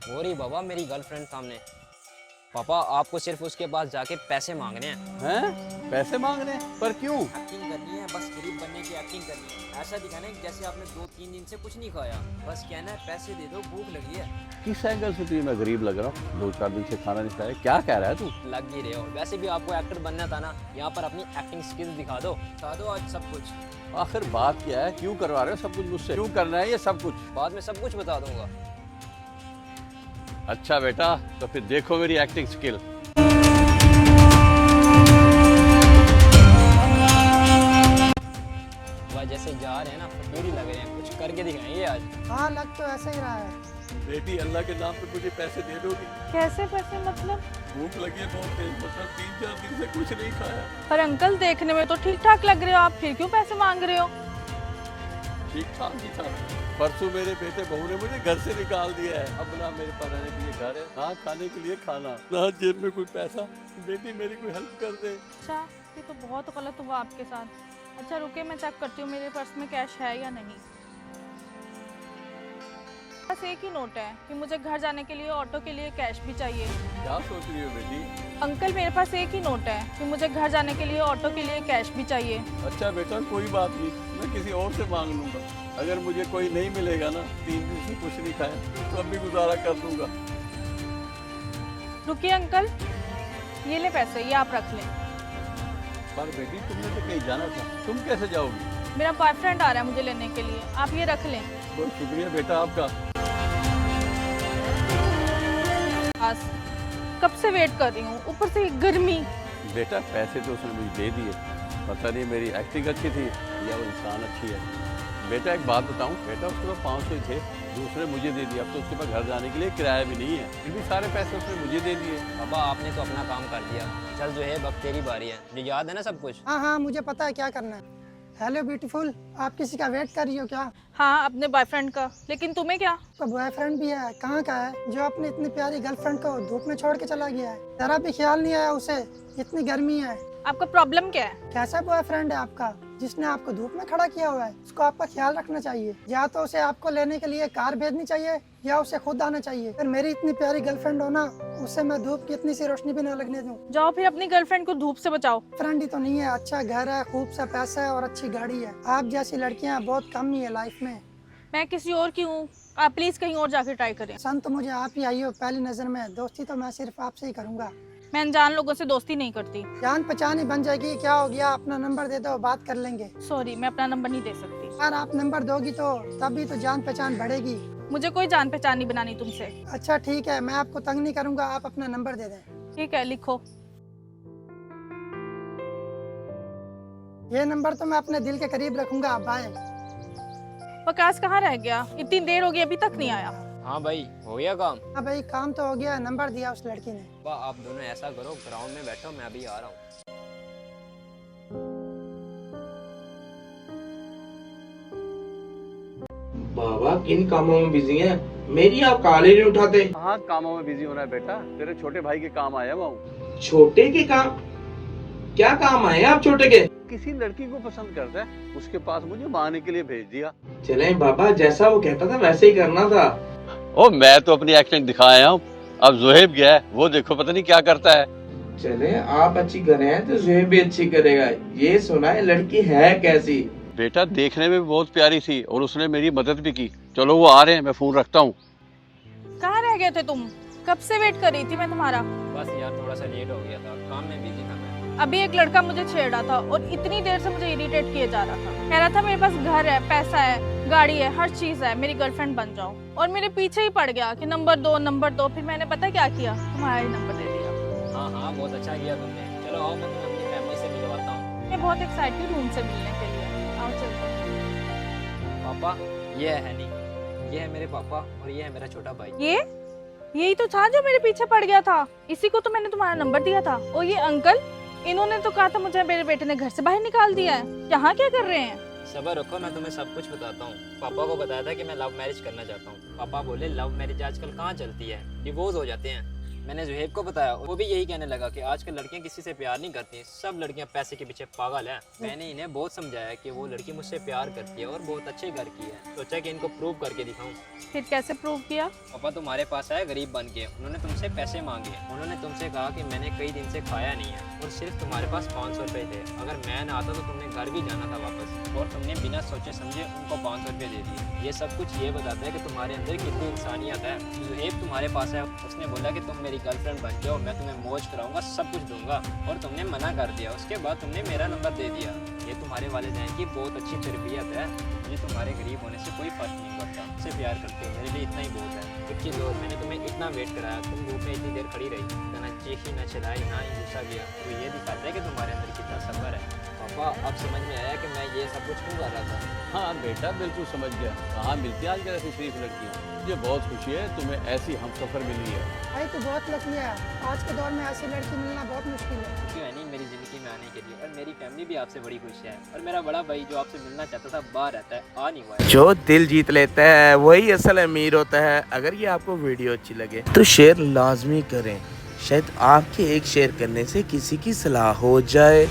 हो रही बाबा मेरी गर्लफ्रेंड सामने। पापा आपको सिर्फ उसके पास जाके पैसे मांगने हैं। हैं? पैसे मांगने पर क्यों? एक्टिंग करनी है, बस गरीब बनने की एक्टिंग करनी है। ऐसा दिखाना है कि जैसे आपने 2-3 दिन से कुछ नहीं खाया। बस कहना है पैसे दे दो, भूख लगी है। किस एंगल से तुझे मैं गरीब लग रहा हूँ? 2-4 दिन से खाना नहीं खाया, क्या कह रहा है तू? लग ही रहे हो। वैसे भी आपको एक्टर बनना था ना, यहाँ पर अपनी एक्टिंग स्किल्स दिखा दो आज सब कुछ। आखिर बात क्या है? क्यों करवा रहे हो सब कुछ मुझसे? क्यों करना है ये सब कुछ? बाद में सब कुछ बता दूंगा। अच्छा बेटा, तो फिर देखो मेरी एक्टिंग स्किल। वह जैसे जा रहे हैं ना, फकीरी लग रहे हैं। कुछ करके दिखाएंगे आज। हाँ, लग तो ऐसा ही रहा है। बेटी, अल्लाह के नाम पे मुझे पैसे दे दोगी? कैसे पैसे मतलब? भूख लगी है बहुत तेज, मतलब 3-4 दिन से कुछ नहीं खाया। पर अंकल देखने में तो ठीक ठाक लग रहे हो आप, फिर क्यों पैसे मांग रहे हो? ठीक ठाक ही था। परसों मेरे बेटे बहू ने मुझे घर से निकाल दिया है। अब ना मेरे पास रहने के लिए घर है, ना खाने के लिए खाना, ना जेब में कोई पैसा। बेटी मेरी कोई हेल्प कर दे। अच्छा, ये तो बहुत गलत हुआ आपके साथ। अच्छा रुके, मैं चेक करती हूँ मेरे पर्स में कैश है या नहीं। बस एक ही नोट है कि मुझे घर जाने के लिए ऑटो के लिए कैश भी चाहिए। क्या सोच रही हो बेटी? अंकल मेरे पास एक ही नोट है कि मुझे घर जाने के लिए ऑटो के लिए कैश भी चाहिए। अच्छा बेटा, कोई बात नहीं, मैं किसी और से मांग लूंगा। अगर मुझे कोई नहीं मिलेगा ना, 3 दिन से कुछ नहीं खाया, तो अब भी गुजारा कर दूंगा। रुकिए अंकल, ये ले पैसे, ये आप रख लें। पर बेटी तुमने तो कहीं जाना था, तुम कैसे जाओगी? मेरा बॉयफ्रेंड आ रहा है मुझे लेने के लिए, आप ये रख लें। बहुत शुक्रिया बेटा आपका। बस कब से वेट कर रही हूँ, ऊपर से गर्मी। बेटा पैसे तो उसने मुझे दे दिए, पता नहीं मेरी एक्टिंग अच्छी थी या वो इंसान अच्छी है। बेटा एक बात बताऊं, बेटा उसके पास 500 ही थे, दूसरे मुझे दे दिए। अब तो उसके पास घर जाने के लिए किराया भी नहीं है, फिर भी सारे पैसे उसने मुझे दे दिए। पापा आपने तो अपना काम कर दिया। चल जो है अब तेरी बारी है। जो याद है ना सब कुछ। हाँ हाँ, मुझे पता है क्या करना है। हेलो ब्यूटीफुल, आप किसी का वेट कर रही हो क्या? हाँ, अपने बॉयफ्रेंड का। लेकिन तुम्हें क्या? तो बॉयफ्रेंड भी है, कहाँ का है? जो अपनी इतनी प्यारी गर्लफ्रेंड को धूप में छोड़ के चला गया है। जरा भी ख्याल नहीं आया उसे, इतनी गर्मी है। आपका प्रॉब्लम क्या है? कैसा बॉयफ्रेंड है आपका जिसने आपको धूप में खड़ा किया हुआ है? उसको आपका ख्याल रखना चाहिए। या तो उसे आपको लेने के लिए कार भेजनी चाहिए या उसे खुद आना चाहिए। फिर मेरी इतनी प्यारी गर्लफ्रेंड हो ना, उससे मैं धूप की इतनी सी रोशनी भी ना लगने दूं। जाओ फिर अपनी गर्लफ्रेंड को धूप से बचाओ। फ्रेंड ही तो नहीं है, अच्छा घर है, खूब सा पैसा है और अच्छी गाड़ी है। आप जैसी लड़कियां बहुत कम ही है लाइफ में। मैं किसी और की हूँ, आप प्लीज कहीं और जाके ट्राई करें। पसंद तो मुझे आप ही आई हो पहली नजर में, दोस्ती तो मैं सिर्फ आपसे ही करूंगा। मैं अनजान लोगों से दोस्ती नहीं करती। जान पहचान ही बन जाएगी, क्या हो गया? अपना नंबर दे दो, बात कर लेंगे। सॉरी, मैं अपना नंबर नहीं दे सकती। यार आप नंबर दोगी तो तभी तो जान पहचान बढ़ेगी। मुझे कोई जान पहचान नहीं बनानी तुमसे। अच्छा ठीक है, मैं आपको तंग नहीं करूंगा, आप अपना नंबर दे दें। ठीक है, लिखो। ये नंबर तो मैं अपने दिल के करीब रखूंगा। बाय। प्रकाश कहाँ रह गया? इतनी देर हो गई अभी तक नहीं आया। हाँ भाई, हो गया काम। हाँ भाई, काम तो हो गया, नंबर दिया उस लड़की ने। पापा आप दोनों ऐसा करो, ग्राउंड में बैठो, मैं अभी आ रहा हूँ। बाबा किन कामों में बिजी हैं? मेरी आप कॉल ही नहीं उठाते। हाँ, कामों में बिजी होना है बेटा, तेरे छोटे भाई के काम आया मैं। छोटे के काम? क्या काम आए आप छोटे के? किसी लड़की को पसंद करता है, उसके पास मुझे मांगने के लिए भेज दिया। चले बाबा, जैसा वो कहता था वैसे ही करना था। ओ मैं तो अपनी एक्टिंग दिखाया हूँ, अब जोहेब गया है, वो देखो पता नहीं क्या करता है। चले आप अच्छी कर रहे हैं तो जुहेब भी अच्छी करेगा। ये सुना है लड़की है कैसी? बेटा देखने में भी बहुत प्यारी थी और उसने मेरी मदद भी की। चलो वो आ रहे हैं, मैं फोन रखता हूँ। कहाँ रह गए थे तुम? कब से वेट कर रही थी मैं तुम्हारा। बस यार थोड़ा सा लेट हो गया था, काम में बिजी था मैं। अभी एक लड़का मुझे छेड़ा था और इतनी देर से मुझे इरिटेट किए जा रहा था। कह रहा था मेरे पास घर है, पैसा है, गाड़ी है, हर चीज है, मेरी गर्लफ्रेंड बन जाओ। और मेरे पीछे ही पड़ गया कि नंबर दो नंबर दो। फिर मैंने पता क्या किया, तुम्हारा ही नंबर दे दिया। हाँ हाँ, बहुत अच्छा किया तुमने। चलो आओ, मैं तुम्हें अपनी फैमिली से मिलवाता हूँ। मैं बहुत एक्साइटेड हूँ उनसे मिलने के लिए। आओ चलते हैं। पापा ये है नहीं, ये है मेरे पापा और ये है मेरा छोटा भाई। यही तो था जो मेरे पीछे पड़ गया था, इसी को तो मैंने तुम्हारा नंबर दिया था। और ये अंकल, इन्होंने तो कहा था मुझे मेरे बेटे ने घर से बाहर निकाल दिया है। यहाँ क्या कर रहे हैं? सबर रखो, मैं तुम्हें सब कुछ बताता हूँ। पापा को बताया था कि मैं लव मैरिज करना चाहता हूँ। पापा बोले लव मैरिज आजकल कहाँ चलती है, डिवोर्स हो जाते हैं। मैंने जुहेब को बताया, वो भी यही कहने लगा कि आजकल लड़कियां किसी से प्यार नहीं करती, सब लड़कियां पैसे के पीछे पागल हैं। मैंने इन्हें बहुत समझाया कि वो लड़की मुझसे प्यार करती है और बहुत अच्छे घर की है। सोचा कि इनको प्रूव करके दिखाऊं। फिर कैसे प्रूव किया? पापा तुम्हारे पास आए गरीब बन के, उन्होंने तुमसे पैसे मांगे। उन्होंने तुमसे कहा कि मैंने कई दिन से खाया नहीं है और सिर्फ तुम्हारे पास 500 रुपये थे। अगर मैं ना आता तो तुमने घर भी जाना था वापस, और तुमने बिना सोचे समझे उनको 500 रुपये दे दिए। ये सब कुछ ये बताता है कि तुम्हारे अंदर कितनी इंसानियत है। जुहेब तुम्हारे पास है, उसने बोला कि तुम मेरी गर्लफ्रेंड बन जाओ, मैं तुम्हें मौज कराऊंगा, सब कुछ दूंगा, और तुमने मना कर दिया। उसके बाद तुमने मेरा नंबर दे दिया। ये तुम्हारे वालिदैन की बहुत अच्छी तरबियत है। मुझे तुम्हारे गरीब होने से कोई फर्क नहीं पड़ता, मुझसे प्यार करते हो, मेरे लिए इतना ही बहुत है। कुछ चीज़ और, मैंने तुम्हें इतना वेट कराया, तुम धूप में इतनी देर खड़ी रही, ना चीखी ना चिल्लाई ना ही गुस्सा किया, तो ये दिखाता है कि तुम्हारे अंदर कितना सब्र है। पापा अब समझ में आया कि मैं ये सब कुछ क्यों कर रहा था। हाँ बेटा, बिल्कुल समझ गया। कहाँ मिलती है आजकल ऐसी शरीफ लड़कियाँ। मुझे बहुत खुशी है तुम्हें ऐसी हमसफर मिली है। भाई तो बहुत लकी है, आज के दौर में ऐसी लड़की मिलना बहुत मुश्किल है। क्यों है नहीं मेरी ज़िंदगी में आने के लिए, और मेरी फैमिली भी आपसे बड़ी खुश है। और मेरा बड़ा भाई जो आपसे मिलना चाहता था बाहर रहता है, आ नहीं हुआ है। जो दिल जीत लेता है वही असल अमीर होता है। अगर ये आपको वीडियो अच्छी लगे तो शेयर लाजमी करें, शायद आपके एक शेयर करने से किसी की सलाह हो जाए।